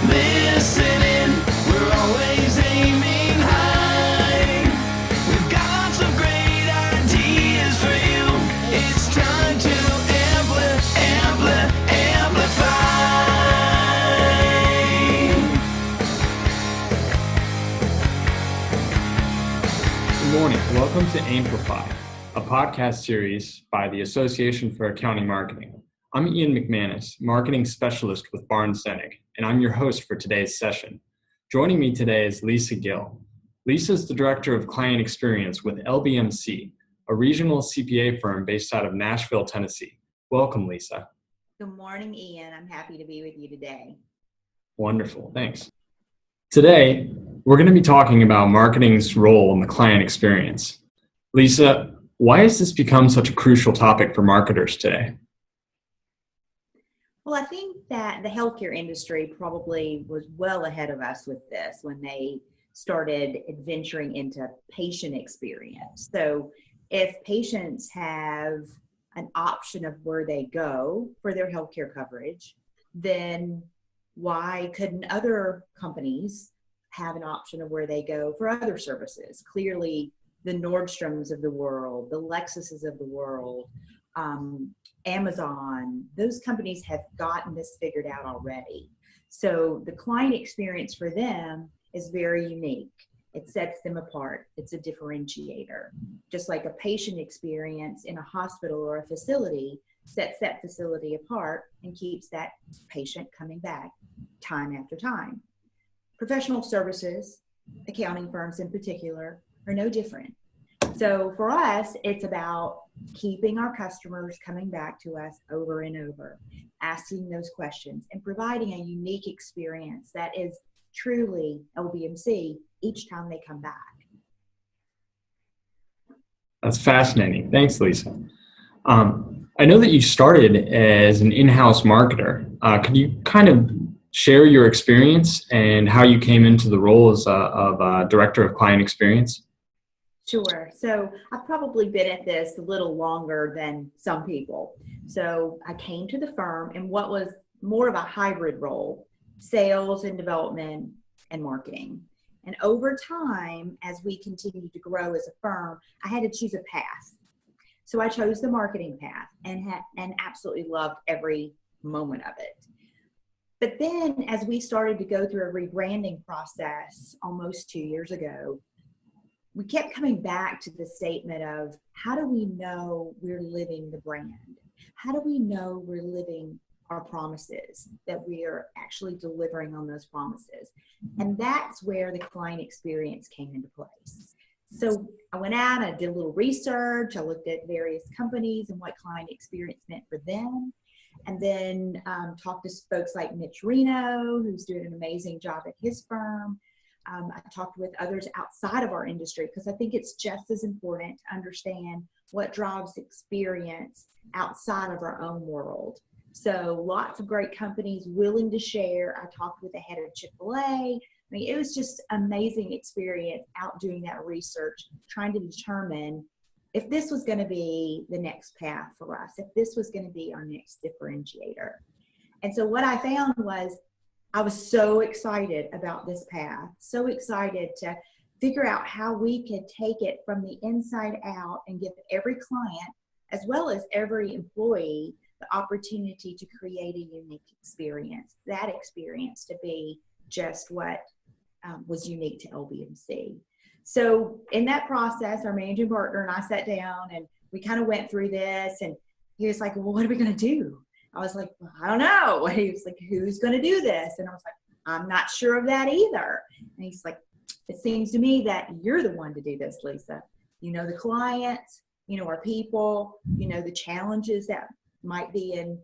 Listening, we're always aiming high. We've got lots of great ideas for you. It's time to amplify. Good morning. Welcome to AAMplify, a podcast series by the Association for Accounting Marketing. I'm McManis, marketing specialist with Dennig, and I'm your host for today's session. Joining me today is Leisa Gill. Leisa is the Director of Client Experience with LBMC, a regional CPA firm based out of Nashville, Tennessee. Welcome, Leisa. Good morning, Ian. I'm happy to be with you today. Wonderful. Thanks. Today, we're going to be talking about marketing's role in the client experience. Leisa, why has this become such a crucial topic for marketers today? Well, I think that the healthcare industry probably was well ahead of us with this when they started adventuring into patient experience. So if patients have an option of where they go for their healthcare coverage, then why couldn't other companies have an option of where they go for other services? Clearly, the Nordstroms of the world, the Lexuses of the world, Amazon, those companies have gotten this figured out already. So the client experience for them is very unique. It sets them apart. It's a differentiator. Just like a patient experience in a hospital or a facility sets that facility apart and keeps that patient coming back time after time. Professional services, accounting firms in particular, are no different. So for us, it's about keeping our customers coming back to us over and over, asking those questions, and providing a unique experience that is truly LBMC each time they come back. That's fascinating. Thanks, Leisa. I know that you started as an in-house marketer. Could you kind of share your experience and how you came into the role as of Director of Client Experience? Sure. So I've probably been at this a little longer than some people. So I came to the firm in what was more of a hybrid role, sales and development and marketing. And over time, as we continued to grow as a firm, I had to choose a path. So I chose the marketing path and absolutely loved every moment of it. But then as we started to go through a rebranding process almost 2 years ago, we kept coming back to the statement of how do we know we're living the brand? How do we know we're living our promises, that we are actually delivering on those promises? And that's where the client experience came into place. So I went out, I did a little research, I looked at various companies and what client experience meant for them. And then talked to folks like Mitch Reno, who's doing an amazing job at his firm. I talked with others outside of our industry because I think it's just as important to understand what drives experience outside of our own world. So lots of great companies willing to share. I talked with the head of Chick-fil-A. I mean, it was just amazing experience out doing that research, trying to determine if this was going to be the next path for us, if this was going to be our next differentiator. And so what I found was I was so excited about this path, so excited to figure out how we could take it from the inside out and give every client, as well as every employee, the opportunity to create a unique experience, that experience to be just what was unique to LBMC. So in that process, our managing partner and I sat down and we kind of went through this, and he was like, well, what are we going to do? I was like, well, I don't know. He was like, who's going to do this? And I was like, I'm not sure of that either. And he's like, it seems to me that you're the one to do this, Leisa. You know the clients, you know our people, you know the challenges that might be in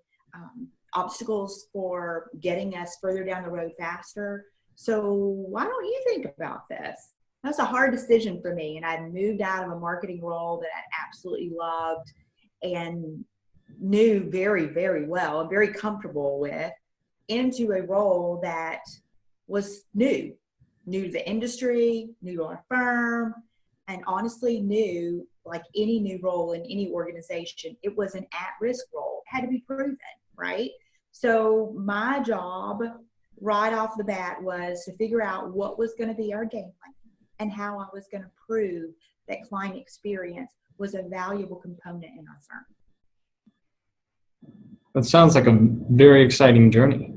obstacles for getting us further down the road faster. So why don't you think about this? That was a hard decision for me. And I moved out of a marketing role that I absolutely loved and knew very, very well and very comfortable with, into a role that was new to the industry, new to our firm, and honestly new, like any new role in any organization, it was an at-risk role. It had to be proven, right? So my job right off the bat was to figure out what was going to be our game plan and how I was going to prove that client experience was a valuable component in our firm. That sounds like a very exciting journey.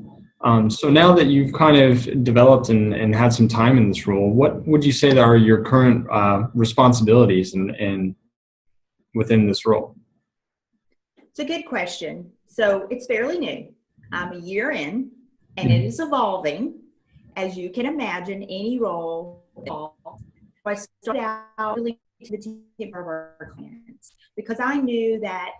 So now that you've kind of developed and had some time in this role, what would you say are your current responsibilities and within this role? It's a good question. So it's fairly new. I'm a year in, and it is evolving. As you can imagine, any role evolves. I started out really to the team of our clients because I knew that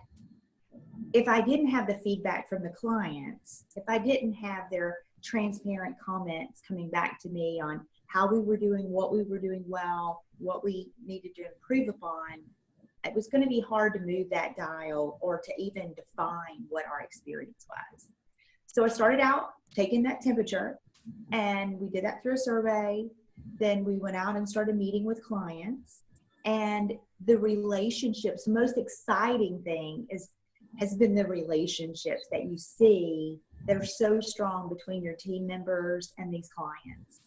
if I didn't have the feedback from the clients, if I didn't have their transparent comments coming back to me on how we were doing, what we were doing well, what we needed to improve upon, it was going to be hard to move that dial or to even define what our experience was. So I started out taking that temperature, and we did that through a survey. Then we went out and started meeting with clients, and the relationships, the most exciting thing has been the relationships that you see that are so strong between your team members and these clients.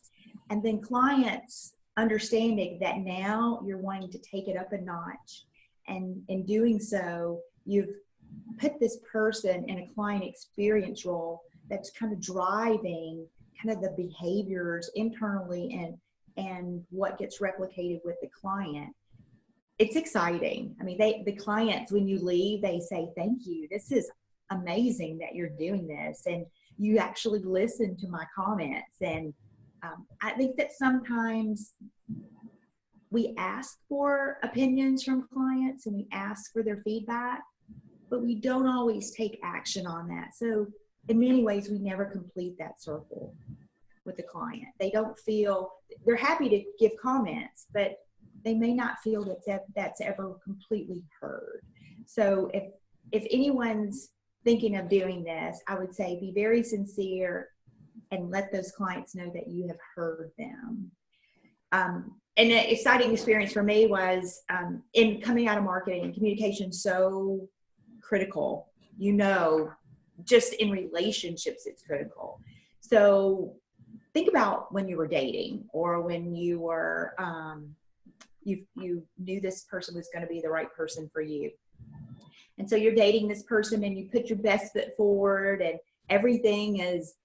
And then clients understanding that now you're wanting to take it up a notch. And in doing so, you've put this person in a client experience role that's kind of driving kind of the behaviors internally and what gets replicated with the client. It's exciting. I mean, the clients, when you leave, they say, thank you. This is amazing that you're doing this. And you actually listen to my comments. And I think that sometimes we ask for opinions from clients and we ask for their feedback, but we don't always take action on that. So in many ways, we never complete that circle with the client. They don't feel, they're happy to give comments, but they may not feel that that's ever completely heard. So if anyone's thinking of doing this, I would say be very sincere and let those clients know that you have heard them. And an exciting experience for me was in coming out of marketing, communication so critical. You know, just in relationships, it's critical. So think about when you were dating or when you were you knew this person was going to be the right person for you. And so you're dating this person and you put your best foot forward and everything is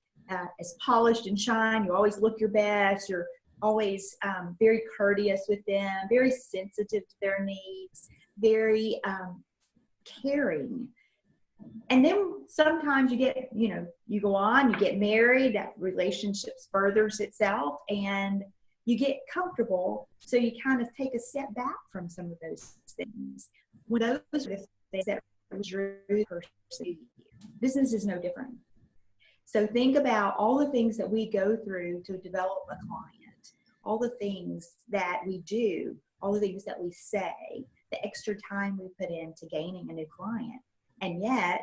polished and shine. You always look your best. You're always very courteous with them, very sensitive to their needs, very caring. And then sometimes you get, you go on, you get married, that relationship furthers itself and you get comfortable. So you kind of take a step back from some of those things. When those are the things that drew the person, business is no different. So think about all the things that we go through to develop a client, all the things that we do, all the things that we say, the extra time we put into gaining a new client. And yet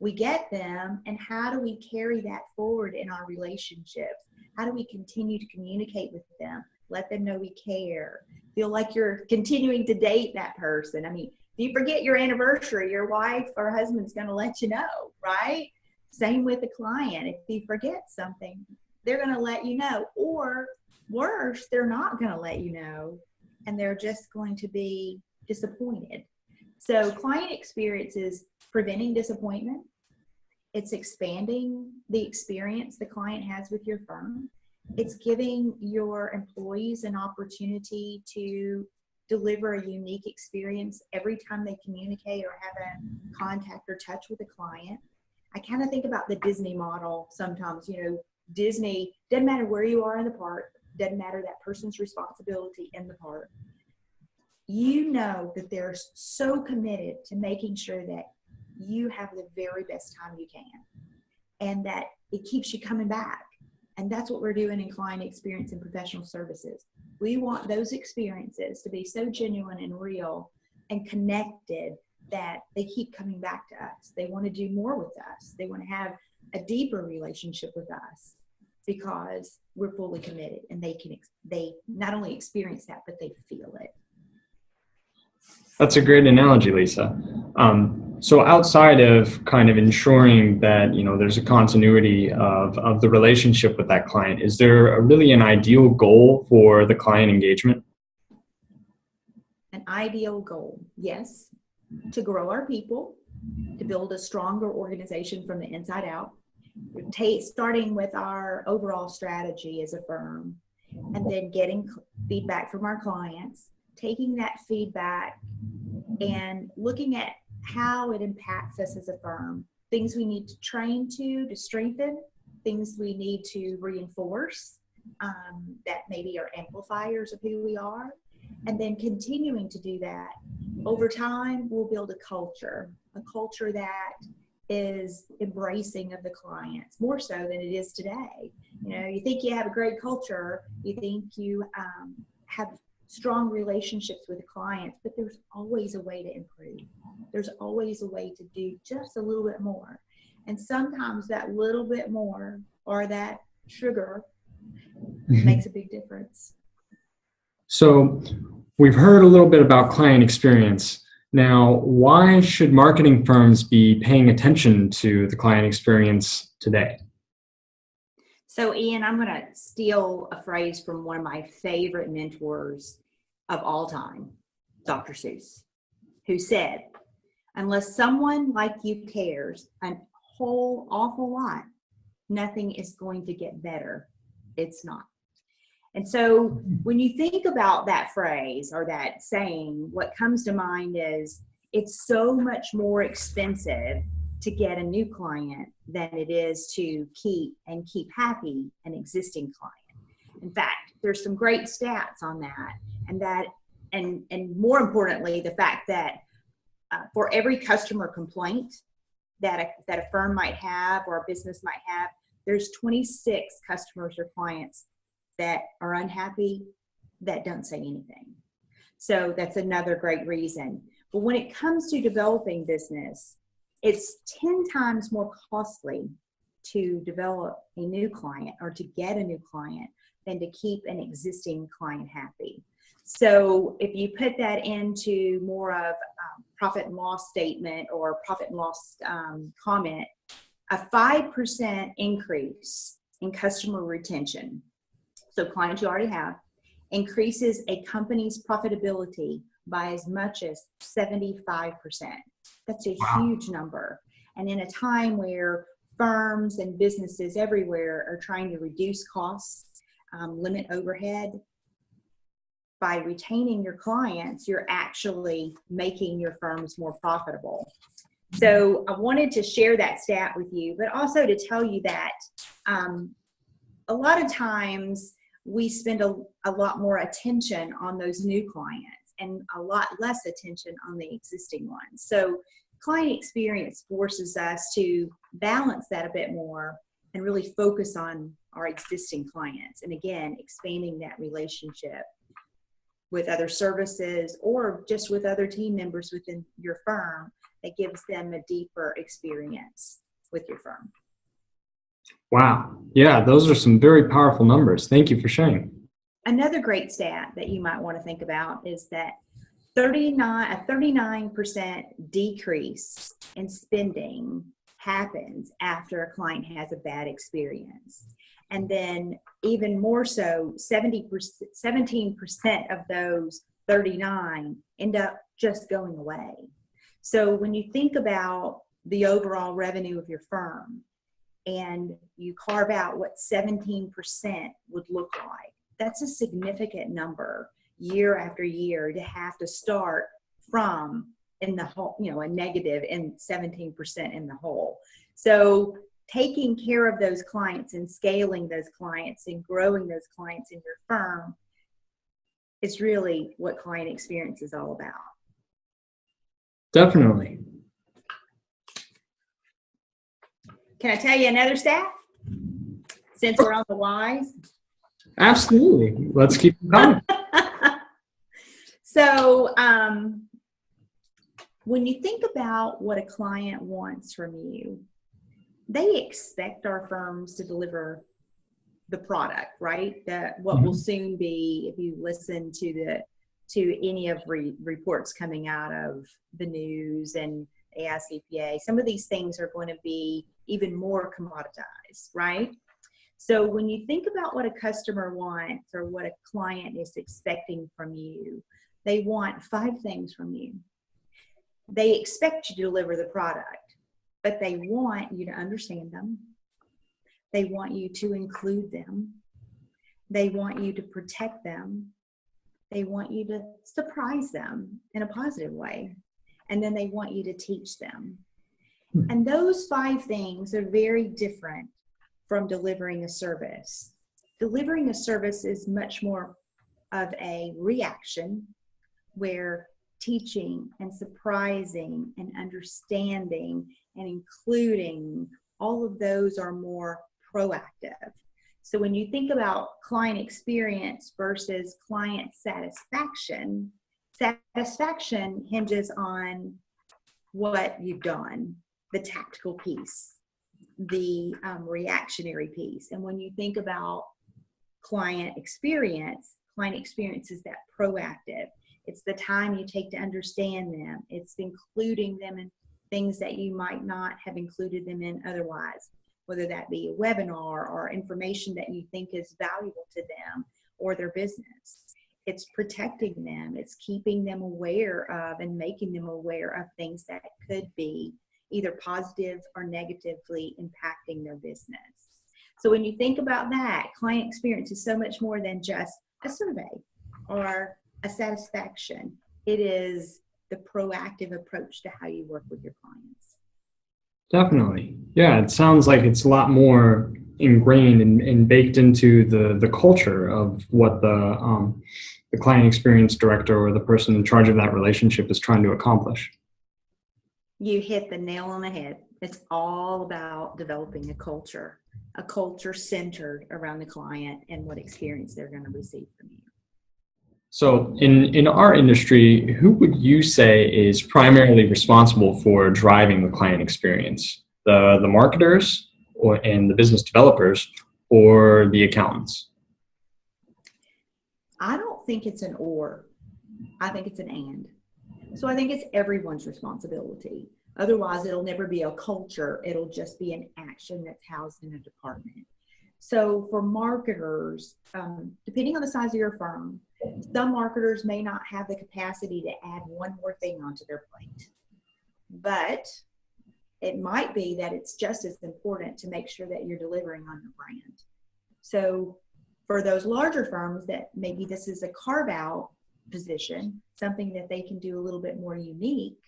we get them, and how do we carry that forward in our relationships? How do we continue to communicate with them? Let them know we care. Feel like you're continuing to date that person. I mean, if you forget your anniversary, your wife or husband's going to let you know, right? Same with the client. If you forget something, they're going to let you know. Or worse, they're not going to let you know, and they're just going to be disappointed. So client experience is preventing disappointment. It's expanding the experience the client has with your firm. It's giving your employees an opportunity to deliver a unique experience every time they communicate or have a contact or touch with a client. I kind of think about the Disney model sometimes. Disney, doesn't matter where you are in the park, doesn't matter that person's responsibility in the park. You know that they're so committed to making sure that you have the very best time you can and that it keeps you coming back. And that's what we're doing in client experience and professional services. We want those experiences to be so genuine and real and connected that they keep coming back to us. They want to do more with us. They want to have a deeper relationship with us because we're fully committed, and they not only experience that, but they feel it. That's a great analogy, Leisa. So outside of kind of ensuring that, there's a continuity of the relationship with that client, is there really an ideal goal for the client engagement? An ideal goal, yes, to grow our people, to build a stronger organization from the inside out, starting with our overall strategy as a firm, and then getting feedback from our clients, taking that feedback and looking at how it impacts us as a firm, things we need to train to strengthen, things we need to reinforce that maybe are amplifiers of who we are, and then continuing to do that. Over time, we'll build a culture that is embracing of the clients more so than it is today. You think you have a great culture, you think you have strong relationships with the clients, but there's always a way to improve. There's always a way to do just a little bit more. And sometimes that little bit more, or that sugar, makes a big difference. So we've heard a little bit about client experience. Now, why should marketing firms be paying attention to the client experience today? So, Ian, I'm going to steal a phrase from one of my favorite mentors of all time, Dr. Seuss, who said, "Unless someone like you cares a whole awful lot, nothing is going to get better. It's not." And so when you think about that phrase or that saying, what comes to mind is it's so much more expensive to get a new client than it is to keep happy an existing client. In fact, there's some great stats on that, and more importantly, the fact that for every customer complaint that a firm might have or a business might have, there's 26 customers or clients that are unhappy that don't say anything. So that's another great reason. But when it comes to developing business, it's 10 times more costly to develop a new client or to get a new client than to keep an existing client happy. So if you put that into more of a profit and loss statement or profit and loss comment, a 5% increase in customer retention, so clients you already have, increases a company's profitability by as much as 75%. That's a huge number. And in a time where firms and businesses everywhere are trying to reduce costs, limit overhead, by retaining your clients, you're actually making your firms more profitable. So I wanted to share that stat with you, but also to tell you that a lot of times we spend a lot more attention on those new clients and a lot less attention on the existing ones. So client experience forces us to balance that a bit more and really focus on our existing clients. And again, expanding that relationship with other services or just with other team members within your firm that gives them a deeper experience with your firm. Wow. Yeah, those are some very powerful numbers. Thank you for sharing. Another great stat that you might want to think about is that a 39% decrease in spending happens after a client has a bad experience. And then even more so, 17% of those 39 end up just going away. So when you think about the overall revenue of your firm and you carve out what 17% would look like, that's a significant number year after year to have to start from in the whole, a negative in 17% in the hole. So taking care of those clients and scaling those clients and growing those clients in your firm is really what client experience is all about. Definitely. Can I tell you another stat? Since we're on the whys. Absolutely. Let's keep it going. So when you think about what a client wants from you, they expect our firms to deliver the product, right? That what will soon be, if you listen to any of reports coming out of the news and AICPA. Some of these things are going to be even more commoditized, right? So when you think about what a customer wants or what a client is expecting from you, they want 5 things from you. They expect you to deliver the product, but they want you to understand them. They want you to include them. They want you to protect them. They want you to surprise them in a positive way. And then they want you to teach them. And those 5 things are very different from delivering a service. Delivering a service is much more of a reaction, where teaching and surprising and understanding and including, all of those are more proactive. So when you think about client experience versus client satisfaction, satisfaction hinges on what you've done, the tactical piece, the reactionary piece. And when you think about client experience is that proactive. It's the time you take to understand them. It's including them in things that you might not have included them in otherwise, whether that be a webinar or information that you think is valuable to them or their business. It's protecting them. It's keeping them aware of and making them aware of things that could be either positive or negatively impacting their business. So when you think about that, client experience is so much more than just a survey or a satisfaction. It is the proactive approach to how you work with your clients. Definitely. Yeah, it sounds like it's a lot more ingrained and baked into the culture of what the client experience director or the person in charge of that relationship is trying to accomplish. You hit the nail on the head. It's all about developing a culture centered around the client and what experience they're going to receive from you. So in our industry, who would you say is primarily responsible for driving the client experience? The marketers and the business developers, or the accountants? I don't think it's an or. I think it's an and. So I think it's everyone's responsibility. Otherwise, it'll never be a culture. It'll just be an action that's housed in a department. So for marketers, depending on the size of your firm, some marketers may not have the capacity to add one more thing onto their plate. But it might be that it's just as important to make sure that you're delivering on your brand. So for those larger firms that maybe this is a carve-out position, something that they can do a little bit more unique,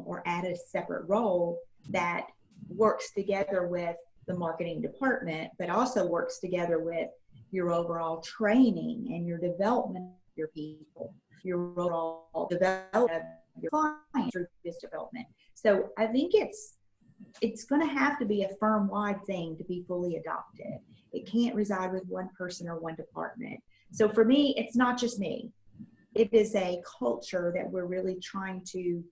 or add a separate role that works together with the marketing department, but also works together with your overall training and your development of your people, your overall development of your clients through this development. So I think it's going to have to be a firm-wide thing to be fully adopted. It can't reside with one person or one department. So for me, it's not just me. It is a culture that we're really trying to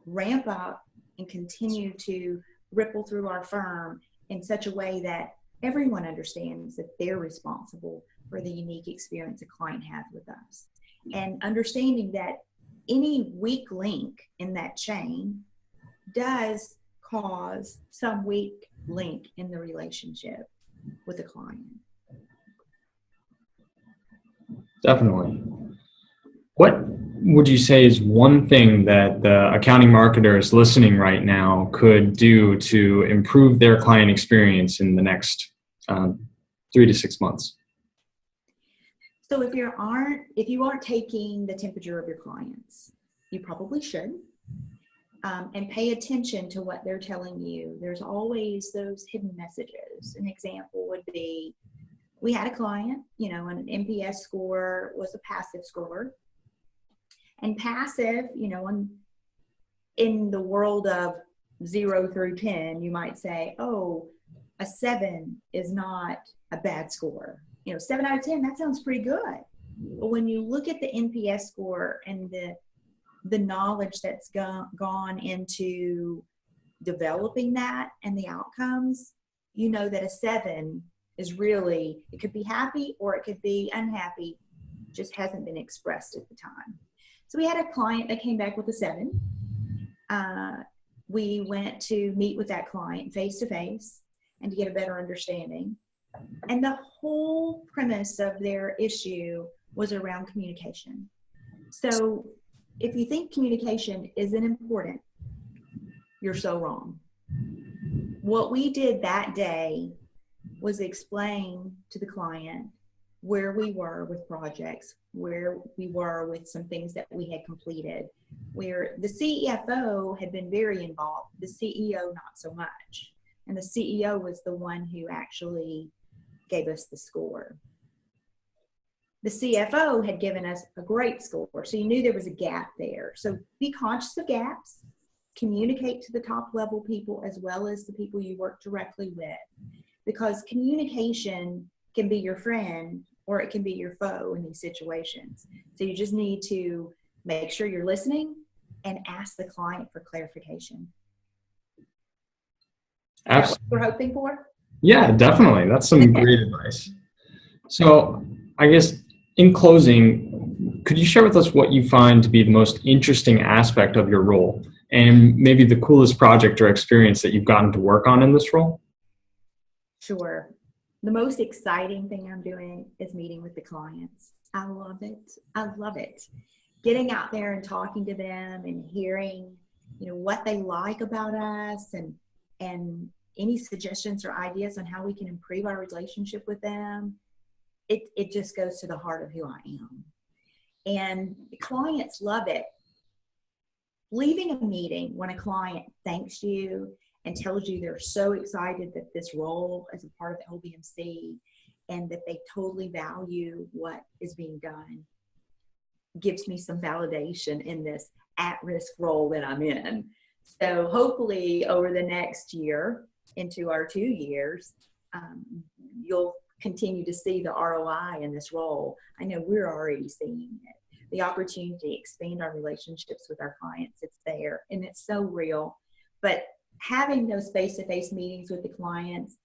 ramp up and continue to ripple through our firm in such a way that everyone understands that they're responsible for the unique experience a client has with us. And understanding that any weak link in that chain does cause some weak link in the relationship with the client. Definitely. What would you say is one thing that the accounting marketers listening right now could do to improve their client experience in the next 3 to 6 months? So if you aren't taking the temperature of your clients, you probably should, and pay attention to what they're telling you. There's always those hidden messages. An example would be, we had a client, and an NPS score was a passive score. And passive, in the world of 0 through 10, you might say, oh, a 7 is not a bad score. 7 out of 10, that sounds pretty good. But when you look at the NPS score and the knowledge that's gone into developing that and the outcomes, you know that a 7 is really, it could be happy or it could be unhappy, just hasn't been expressed at the time. So we had a client that came back with a 7, we went to meet with that client face to face and to get a better understanding. And the whole premise of their issue was around communication. So if you think communication isn't important, you're so wrong. What we did that day was explain to the client where we were with projects, where we were with some things that we had completed, where the CFO had been very involved, the CEO not so much. And the CEO was the one who actually gave us the score. The CFO had given us a great score, so you knew there was a gap there. So be conscious of gaps, communicate to the top level people as well as the people you work directly with, because communication can be your friend or it can be your foe in these situations. So you just need to make sure you're listening and ask the client for clarification. Absolutely. That's what we're hoping for? Yeah, definitely. That's some great advice. So I guess in closing, could you share with us what you find to be the most interesting aspect of your role and maybe the coolest project or experience that you've gotten to work on in this role? Sure. The most exciting thing I'm doing is meeting with the clients. I love it. I love it. Getting out there and talking to them and hearing, what they like about us and any suggestions or ideas on how we can improve our relationship with them. It just goes to the heart of who I am. And the clients love it. Leaving a meeting when a client thanks you and tells you they're so excited that this role as a part of LBMC and that they totally value what is being done gives me some validation in this at-risk role that I'm in. So hopefully over the next year into our 2 years, you'll continue to see the ROI in this role. I know we're already seeing it. The opportunity to expand our relationships with our clients, it's there and it's so real. But having those face-to-face meetings with the clients,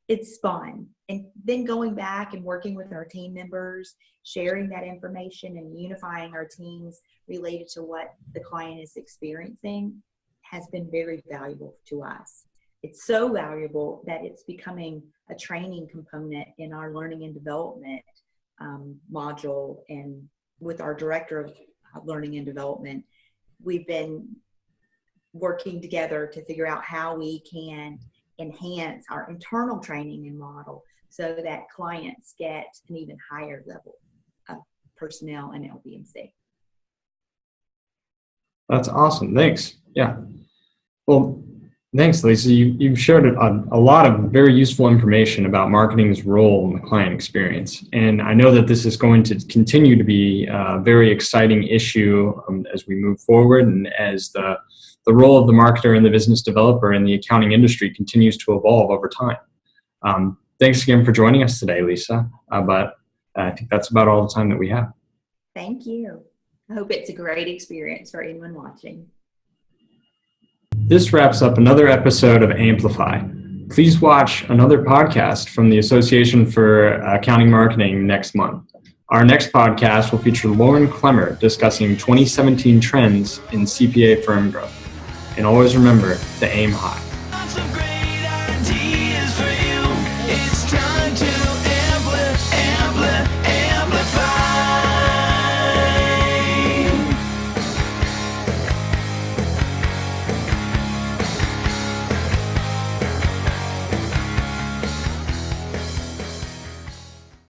it's fun. And then going back and working with our team members, sharing that information and unifying our teams related to what the client is experiencing has been very valuable to us. It's so valuable that it's becoming a training component in our learning and development module. And with our director of learning and development, we've been working together to figure out how we can enhance our internal training and model so that clients get an even higher level of personnel in LBMC. That's awesome. Thanks. Yeah. Well, thanks, Leisa. You've shared a lot of very useful information about marketing's role in the client experience. And I know that this is going to continue to be a very exciting issue as we move forward and as the role of the marketer and the business developer in the accounting industry continues to evolve over time. Thanks again for joining us today, Leisa. But I think that's about all the time that we have. Thank you. I hope it's a great experience for anyone watching. This wraps up another episode of AAMplify. Please watch another podcast from the Association for Accounting Marketing next month. Our next podcast will feature Lauren Clemmer discussing 2017 trends in CPA firm growth. And always remember to aim high.